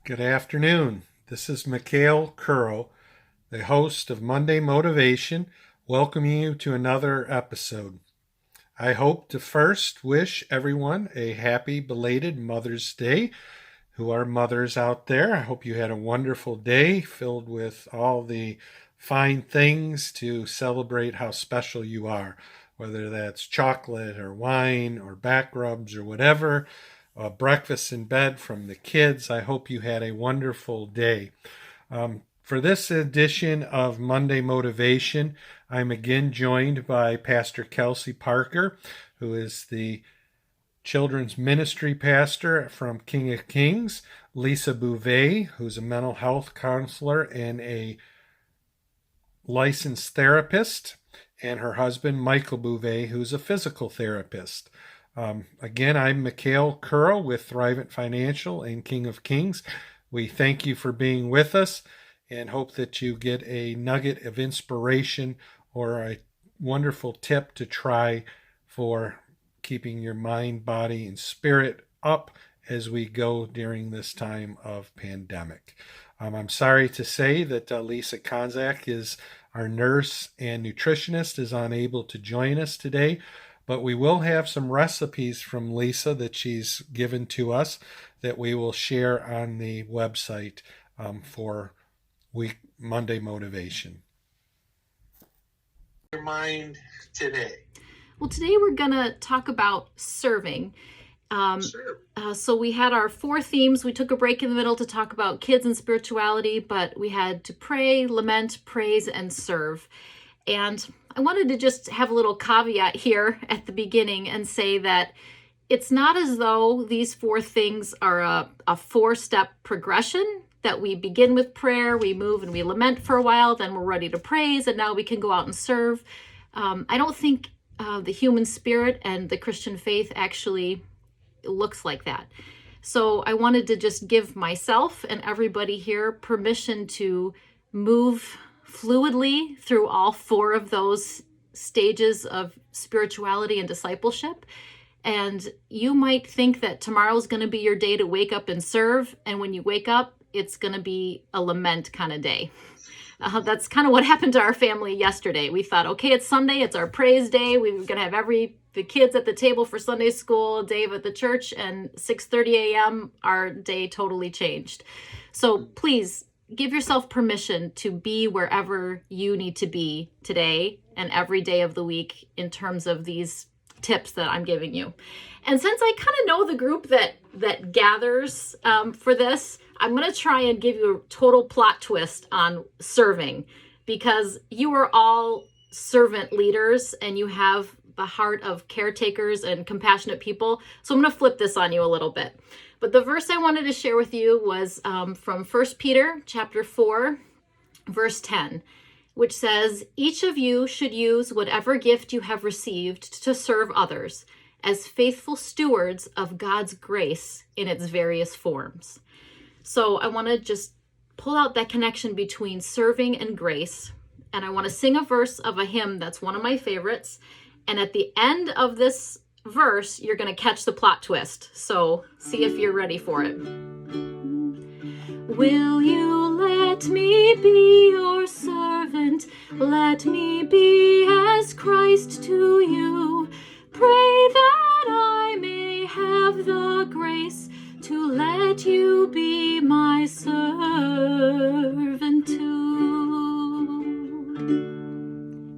Good afternoon. This is Mikhail Curl, the host of Monday Motivation, welcoming you to another episode. I hope to first wish everyone a happy belated Mother's Day. Who are mothers out there? I hope you had a wonderful day filled with all the fine things to celebrate how special you are, whether that's chocolate or wine or back rubs or whatever. Breakfast in bed from the kids. I hope you had a wonderful day. For this edition of Monday Motivation, I'm again joined by Pastor Kelsey Parker, who is the children's ministry pastor from King of Kings, Lisa Bouvet, who's a mental health counselor and a licensed therapist, and her husband, Michael Bouvet, who's a physical therapist. Again, I'm Mikhail Curl with Thrivent Financial and King of Kings. We thank you for being with us and hope that you get a nugget of inspiration or a wonderful tip to try for keeping your mind, body, and spirit up as we go during this time of pandemic. I'm sorry to say that Lisa Konzak is our nurse and nutritionist is unable to join us today. But we will have some recipes from Lisa that she's given to us that we will share on the website for Monday Motivation. Your mind today. Well, today we're going to talk about serving. Sure. So we had our 4 themes. We took a break in the middle to talk about kids and spirituality, but we had to pray, lament, praise, and serve. And I wanted to just have a little caveat here at the beginning and say that it's not as though these 4 things are a 4-step progression, that we begin with prayer, we move and we lament for a while, then we're ready to praise, and now we can go out and serve. I don't think the human spirit and the Christian faith actually looks like that. So I wanted to just give myself and everybody here permission to move fluidly through all 4 of those stages of spirituality and discipleship. And you might think that tomorrow's going to be your day to wake up and serve. And when you wake up, it's going to be a lament kind of day. That's kind of what happened to our family yesterday. We thought, okay, it's Sunday, it's our praise day. We're going to have the kids at the table for Sunday school, Dave at the church, and 6:30 a.m., our day totally changed. So please give yourself permission to be wherever you need to be today and every day of the week in terms of these tips that I'm giving you. And since I kind of know the group that gathers for this, I'm going to try and give you a total plot twist on serving, because you are all servant leaders and you have the heart of caretakers and compassionate people. So I'm going to flip this on you a little bit. But the verse I wanted to share with you was from 1 Peter chapter 4, verse 10, which says, "Each of you should use whatever gift you have received to serve others as faithful stewards of God's grace in its various forms." So I want to just pull out that connection between serving and grace. And I want to sing a verse of a hymn that's one of my favorites. And at the end of this verse, you're going to catch the plot twist. So see if you're ready for it. Will you let me be your servant? Let me be as Christ to you. Pray that I may have the grace to let you be my servant too.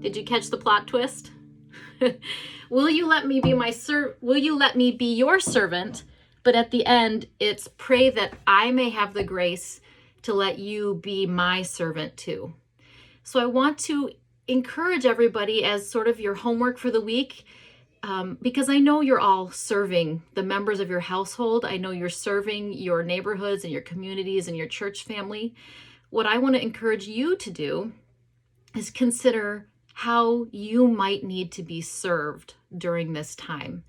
Did you catch the plot twist? Will you let me be will you let me be your servant? But at the end, it's pray that I may have the grace to let you be my servant too. So I want to encourage everybody as sort of your homework for the week, because I know you're all serving the members of your household. I know you're serving your neighborhoods and your communities and your church family. What I want to encourage you to do is consider how you might need to be served during this time.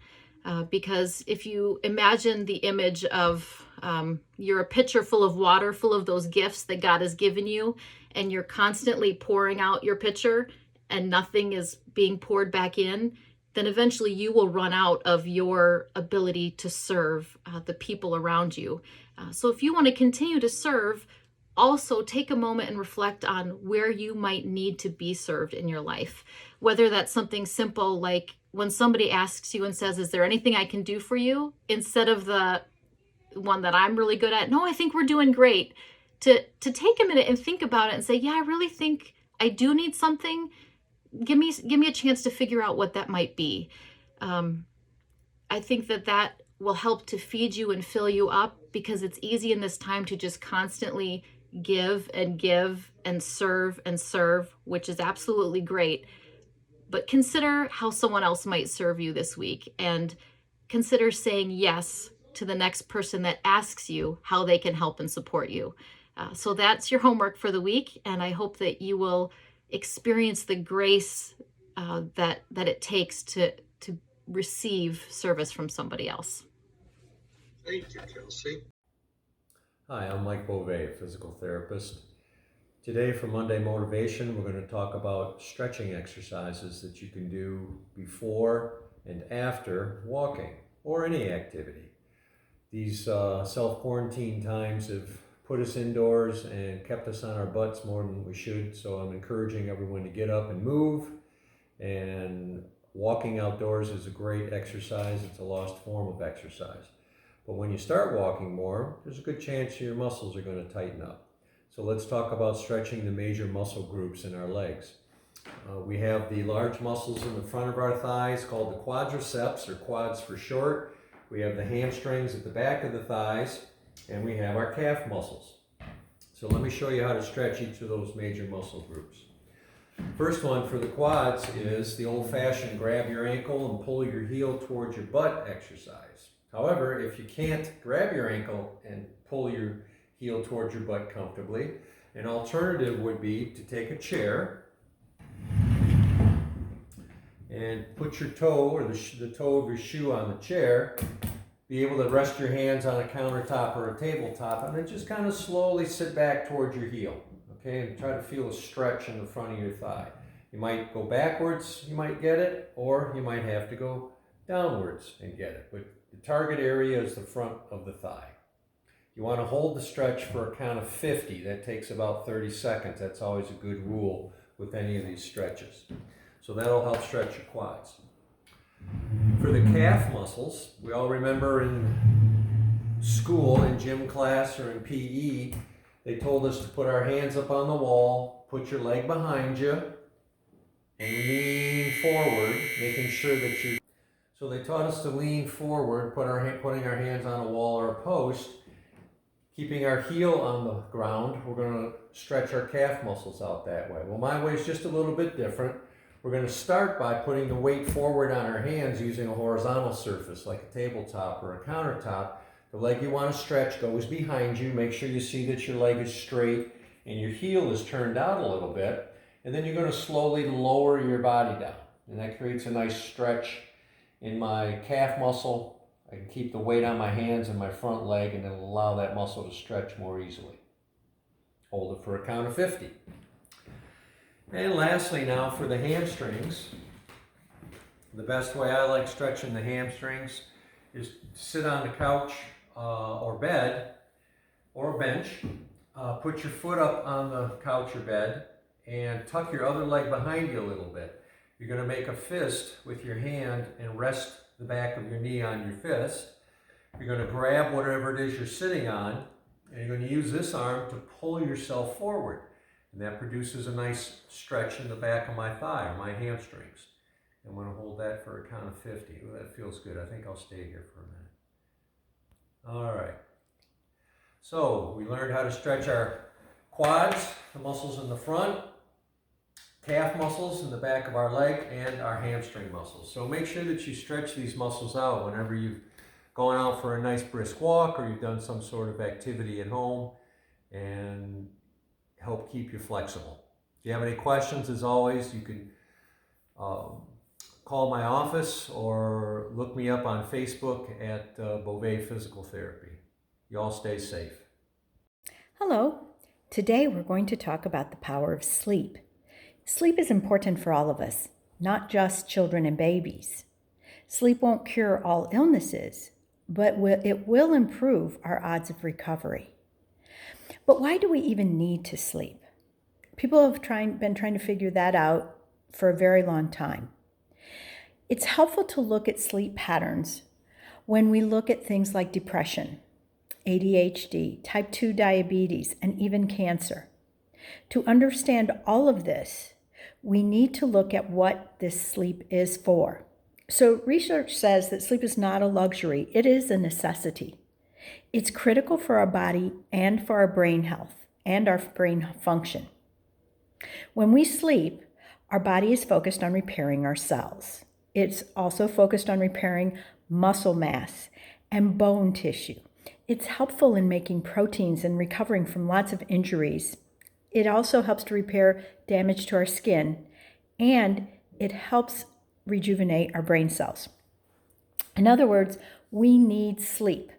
Because if you imagine the image of you're a pitcher full of water, full of those gifts that God has given you, and you're constantly pouring out your pitcher and nothing is being poured back in, then eventually you will run out of your ability to serve the people around you. So if you want to continue to serve, also take a moment and reflect on where you might need to be served in your life. Whether that's something simple like when somebody asks you and says, "Is there anything I can do for you?" instead of the one that I'm really good at, "No, I think we're doing great." To take a minute and think about it and say, "Yeah, I really think I do need something. Give me a chance to figure out what that might be." I think that will help to feed you and fill you up, because it's easy in this time to just constantly give and serve, which is absolutely great. But consider how someone else might serve you this week, and consider saying yes to the next person that asks you how they can help and support you. So that's your homework for the week, and I hope that you will experience the grace that it takes to receive service from somebody else. Thank you, Kelsey. Hi, I'm Mike Beauvais, physical therapist. Today for Monday Motivation, we're going to talk about stretching exercises that you can do before and after walking or any activity. These self-quarantine times have put us indoors and kept us on our butts more than we should, so I'm encouraging everyone to get up and move. And walking outdoors is a great exercise. It's a lost form of exercise. But when you start walking more, there's a good chance your muscles are going to tighten up. So let's talk about stretching the major muscle groups in our legs. We have the large muscles in the front of our thighs called the quadriceps, or quads for short. We have the hamstrings at the back of the thighs, and we have our calf muscles. So let me show you how to stretch each of those major muscle groups. First one for the quads is the old-fashioned grab your ankle and pull your heel towards your butt exercise. However, if you can't grab your ankle and pull your heel towards your butt comfortably, an alternative would be to take a chair and put your toe or the toe of your shoe on the chair, be able to rest your hands on a countertop or a tabletop, and then just kind of slowly sit back towards your heel, okay, and try to feel a stretch in the front of your thigh. You might go backwards, you might get it, or you might have to go downwards and get it, but the target area is the front of the thigh. You want to hold the stretch for a count of 50. That takes about 30 seconds. That's always a good rule with any of these stretches. So that'll help stretch your quads. For the calf muscles, we all remember in school, in gym class or in PE, they told us to put our hands up on the wall, put your leg behind you, and lean forward, making sure that you're... So they taught us to lean forward, putting our hands on a wall or a post, keeping our heel on the ground. We're going to stretch our calf muscles out that way. Well, my way is just a little bit different. We're going to start by putting the weight forward on our hands using a horizontal surface like a tabletop or a countertop. The leg you want to stretch goes behind you. Make sure you see that your leg is straight and your heel is turned out a little bit. And then you're going to slowly lower your body down. And that creates a nice stretch in my calf muscle. I can keep the weight on my hands and my front leg, and it'll allow that muscle to stretch more easily. Hold it for a count of 50. And lastly now for the hamstrings. The best way I like stretching the hamstrings is to sit on the couch or bed or bench. Put your foot up on the couch or bed and tuck your other leg behind you a little bit. You're going to make a fist with your hand and rest the back of your knee on your fist. You're going to grab whatever it is you're sitting on, and you're going to use this arm to pull yourself forward. And that produces a nice stretch in the back of my thigh or my hamstrings. I'm going to hold that for a count of 50. Ooh, that feels good. I think I'll stay here for a minute. All right. So we learned how to stretch our quads, the muscles in the front, calf muscles in the back of our leg, and our hamstring muscles. So make sure that you stretch these muscles out whenever you've gone out for a nice brisk walk or you've done some sort of activity at home, and help keep you flexible. If you have any questions, as always, you can call my office or look me up on Facebook at Beauvais Physical Therapy. You all stay safe. Hello. Today we're going to talk about the power of sleep. Sleep is important for all of us, not just children and babies. Sleep won't cure all illnesses, but it will improve our odds of recovery. But why do we even need to sleep? People have been trying to figure that out for a very long time. It's helpful to look at sleep patterns when we look at things like depression, ADHD, type 2 diabetes, and even cancer. To understand all of this, we need to look at what this sleep is for. So research says that sleep is not a luxury, it is a necessity. It's critical for our body and for our brain health and our brain function. When we sleep, our body is focused on repairing our cells. It's also focused on repairing muscle mass and bone tissue. It's helpful in making proteins and recovering from lots of injuries. It also helps to repair damage to our skin, and it helps rejuvenate our brain cells. In other words, we need sleep.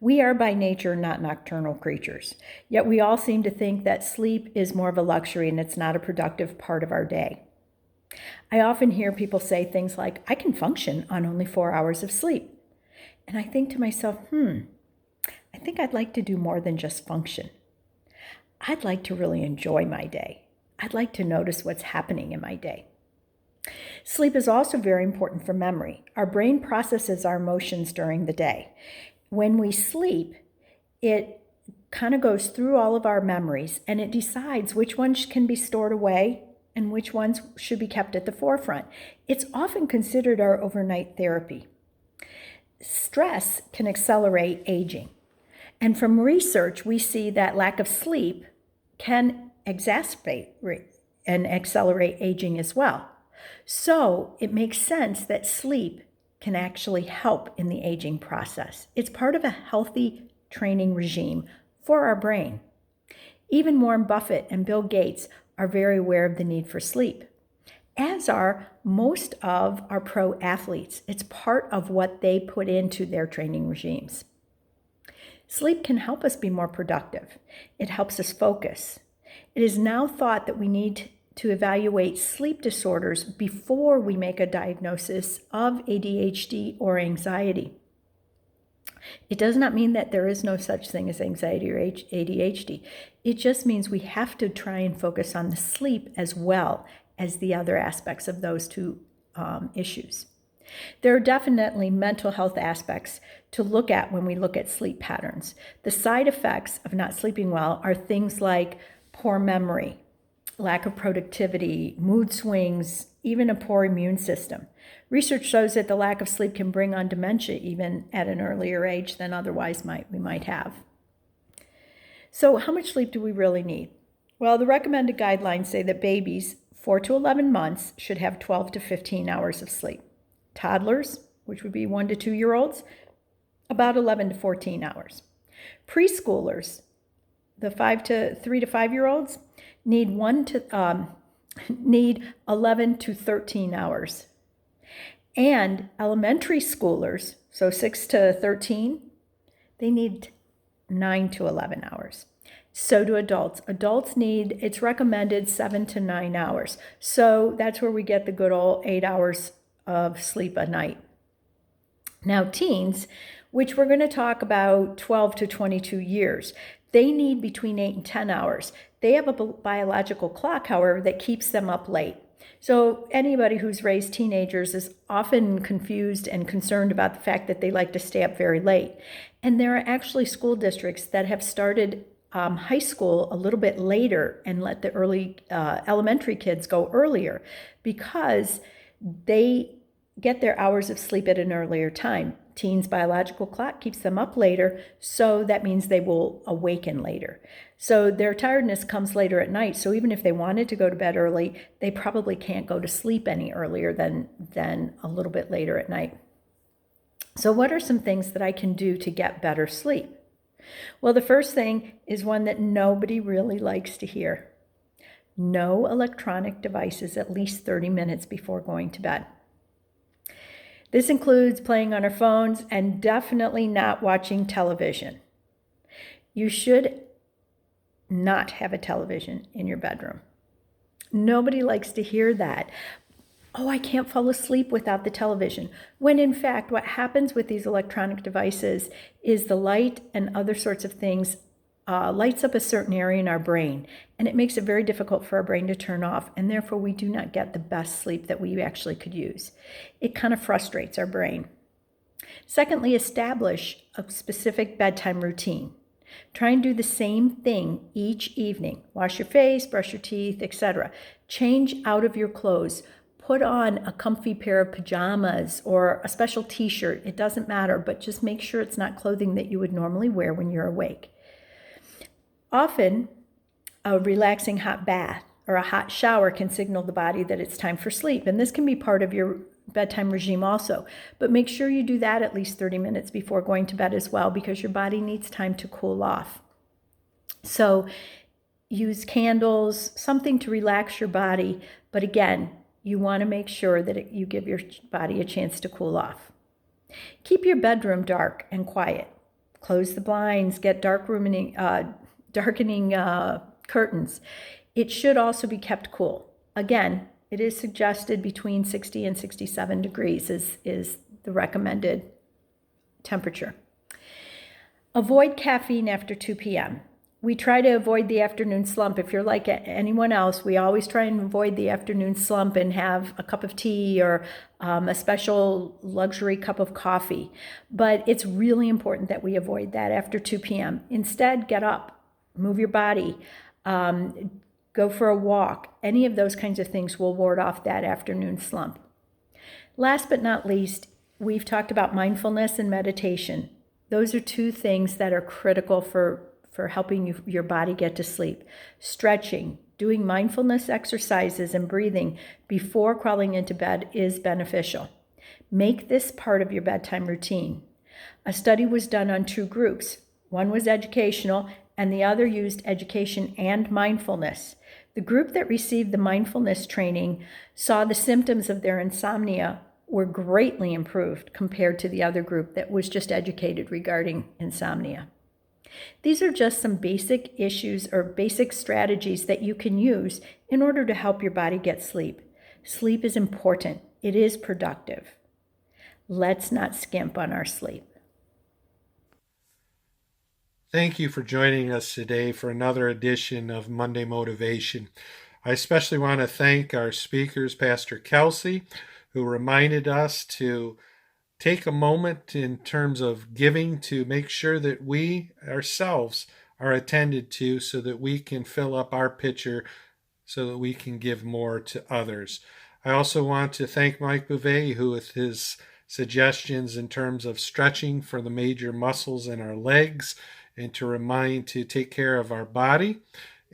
We are by nature not nocturnal creatures, yet we all seem to think that sleep is more of a luxury and it's not a productive part of our day. I often hear people say things like, I can function on only 4 hours of sleep. And I think to myself, I think I'd like to do more than just function. I'd like to really enjoy my day. I'd like to notice what's happening in my day. Sleep is also very important for memory. Our brain processes our emotions during the day. When we sleep, it kind of goes through all of our memories and it decides which ones can be stored away and which ones should be kept at the forefront. It's often considered our overnight therapy. Stress can accelerate aging. And from research, we see that lack of sleep can exacerbate and accelerate aging as well. So it makes sense that sleep can actually help in the aging process. It's part of a healthy training regime for our brain. Even Warren Buffett and Bill Gates are very aware of the need for sleep, as are most of our pro athletes. It's part of what they put into their training regimes. Sleep can help us be more productive. It helps us focus. It is now thought that we need to evaluate sleep disorders before we make a diagnosis of ADHD or anxiety. It does not mean that there is no such thing as anxiety or ADHD. It just means we have to try and focus on the sleep as well as the other aspects of those two issues. There are definitely mental health aspects to look at when we look at sleep patterns. The side effects of not sleeping well are things like poor memory, lack of productivity, mood swings, even a poor immune system. Research shows that the lack of sleep can bring on dementia even at an earlier age than otherwise we might have. So how much sleep do we really need? Well, the recommended guidelines say that babies 4 to 11 months should have 12 to 15 hours of sleep. Toddlers, which would be 1 to 2 year olds, about 11 to 14 hours. Preschoolers, the 3 to 5 year olds, need 11 to 13 hours. And elementary schoolers, so 6 to 13, they need 9 to 11 hours. So do adults. Adults need, it's recommended 7 to 9 hours. So that's where we get the good old 8 hours of sleep a night. Now teens, which we're going to talk about 12 to 22 years, they need between 8 and 10 hours. They have a biological clock, however, that keeps them up late. So anybody who's raised teenagers is often confused and concerned about the fact that they like to stay up very late. And there are actually school districts that have started high school a little bit later and let the early elementary kids go earlier because they get their hours of sleep at an earlier time. Teens' biological clock keeps them up later, so that means they will awaken later. So their tiredness comes later at night, so even if they wanted to go to bed early, they probably can't go to sleep any earlier than a little bit later at night. So what are some things that I can do to get better sleep? Well, the first thing is one that nobody really likes to hear. No electronic devices at least 30 minutes before going to bed. This includes playing on our phones and definitely not watching television. You should not have a television in your bedroom. Nobody likes to hear that. oh, I can't fall asleep without the television. When in fact, what happens with these electronic devices is the light and other sorts of things lights up a certain area in our brain, and it makes it very difficult for our brain to turn off, and therefore we do not get the best sleep that we actually could use. It kind of frustrates our brain. Secondly, establish a specific bedtime routine. Try and do the same thing each evening. Wash your face, brush your teeth, etc. Change out of your clothes. Put on a comfy pair of pajamas or a special t-shirt. It doesn't matter, but just make sure it's not clothing that you would normally wear when you're awake. Often, a relaxing hot bath or a hot shower can signal the body that it's time for sleep, and this can be part of your bedtime regime also. But make sure you do that at least 30 minutes before going to bed as well, because your body needs time to cool off. So use candles, something to relax your body, but again, you want to make sure that you give your body a chance to cool off. Keep your bedroom dark and quiet. Close the blinds, get darkening curtains. It should also be kept cool. Again, it is suggested between 60 and 67 degrees is the recommended temperature. Avoid caffeine after 2 p.m. We try to avoid the afternoon slump. If you're like anyone else, we always try and avoid the afternoon slump and have a cup of tea or a special luxury cup of coffee. But it's really important that we avoid that after 2 p.m. Instead, get up, move your body, go for a walk. Any of those kinds of things will ward off that afternoon slump. Last but not least, we've talked about mindfulness and meditation. Those are two things that are critical for helping your body get to sleep. Stretching, doing mindfulness exercises and breathing before crawling into bed is beneficial. Make this part of your bedtime routine. A study was done on 2 groups. One was educational and the other used education and mindfulness. The group that received the mindfulness training saw the symptoms of their insomnia were greatly improved compared to the other group that was just educated regarding insomnia. These are just some basic issues or basic strategies that you can use in order to help your body get sleep. Sleep is important. It is productive. Let's not skimp on our sleep. Thank you for joining us today for another edition of Monday Motivation. I especially want to thank our speakers, Pastor Kelsey, who reminded us to take a moment in terms of giving to make sure that we ourselves are attended to so that we can fill up our pitcher so that we can give more to others. I also want to thank Mike Bouvet, who with his suggestions in terms of stretching for the major muscles in our legs and to remind to take care of our body.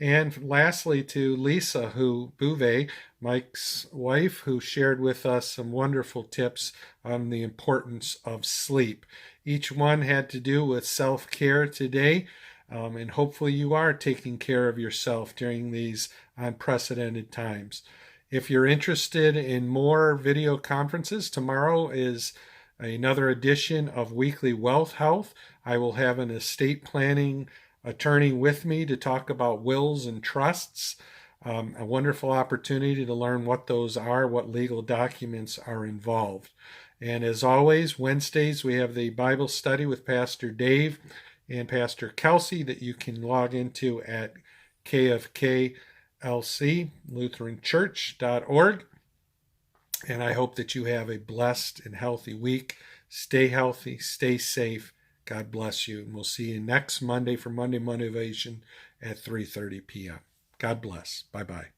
And lastly, to Lisa Bouvet, Mike's wife, who shared with us some wonderful tips on the importance of sleep. Each one had to do with self-care today, and hopefully you are taking care of yourself during these unprecedented times. If you're interested in more video conferences, tomorrow is another edition of Weekly Wealth Health. I will have an estate planning attorney with me to talk about wills and trusts. A wonderful opportunity to learn what those are, what legal documents are involved. And as always, Wednesdays we have the Bible study with Pastor Dave and Pastor Kelsey that you can log into at kfklclutheranchurch.org. And I hope that you have a blessed and healthy week. Stay healthy, stay safe. God bless you. And we'll see you next Monday for Monday Motivation at 3:30 p.m. God bless. Bye-bye.